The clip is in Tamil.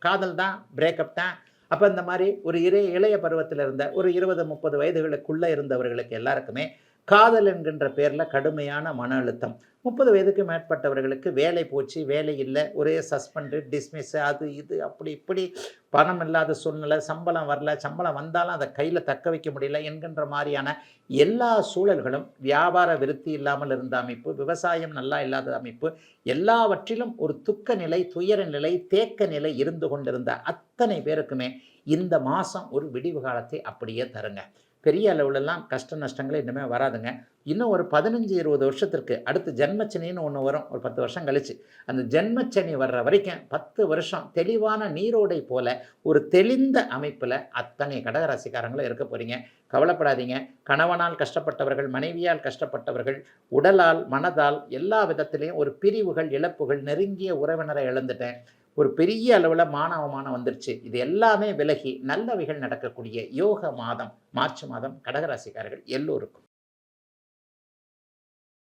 காதல் தான், பிரேக்கப் தான். அப்ப இந்த மாரி ஒரு இளைய பருவத்தில இருந்த ஒரு 20, 30 வயதுகளுக்குள்ள இருந்தவர்களுக்கு எல்லாருக்குமே காதல் என்கின்ற பேர்ல கடுமையான மன அழுத்தம். 30 வயதுக்கு மேற்பட்டவர்களுக்கு வேலை போச்சு, வேலை இல்ல, ஒரே சஸ்பெண்ட், டிஸ்மிஸ் அது இது அப்படி இப்படி பணம் இல்லாத சூழ்நிலை, சம்பளம் வரல, சம்பளம் வந்தாலும் அத கையில தக்க வைக்க முடியல என்கின்ற மாரியான எல்லா சூழல்களும், வியாபார விருத்தி இல்லாமல் இருந்த அமைப்பு, விவசாயம் நல்லா இல்லாத அமைப்பு, எல்லாவற்றிலும் ஒரு துக்க நிலை, துயர நிலை, தேக்க நிலை இருந்து கொண்டிருந்த அத்தனை பேருக்குமே இந்த மாசம் ஒரு விடிவு காலத்தை அப்படியே தருங்க. பெரிய அளவுலலாம் கஷ்ட நஷ்டங்களே இனிமே வராதுங்க. இன்னும் ஒரு 15, 20 வருஷத்திற்கு அடுத்து ஜென்மச்சனின்னு ஒண்ணு வரும். ஒரு 10 வருஷம் கழிச்சு. அந்த ஜென்மச்சனி வர்ற வரைக்கும் 10 வருஷம் தெளிவான நீரோடை போல ஒரு தெளிந்த அமைப்புல அத்தனை கடகராசிக்காரங்களும் இருக்க போறீங்க. கவலைப்படாதீங்க. கணவனால் கஷ்டப்பட்டவர்கள், மனைவியால் கஷ்டப்பட்டவர்கள், உடலால், மனதால் எல்லா விதத்திலயும் ஒரு பிரிவுகள், இழப்புகள், நெருங்கிய உறவினரை இழந்துட்டேன். ஒரு பெரிய அளவுல மான அவமானம் வந்துருச்சு. இது எல்லாமே விலகி நல்லவைகள் நடக்கக்கூடிய யோக மாதம் மார்ச் மாதம் கடகராசிக்காரர்கள் எல்லோருக்கும்.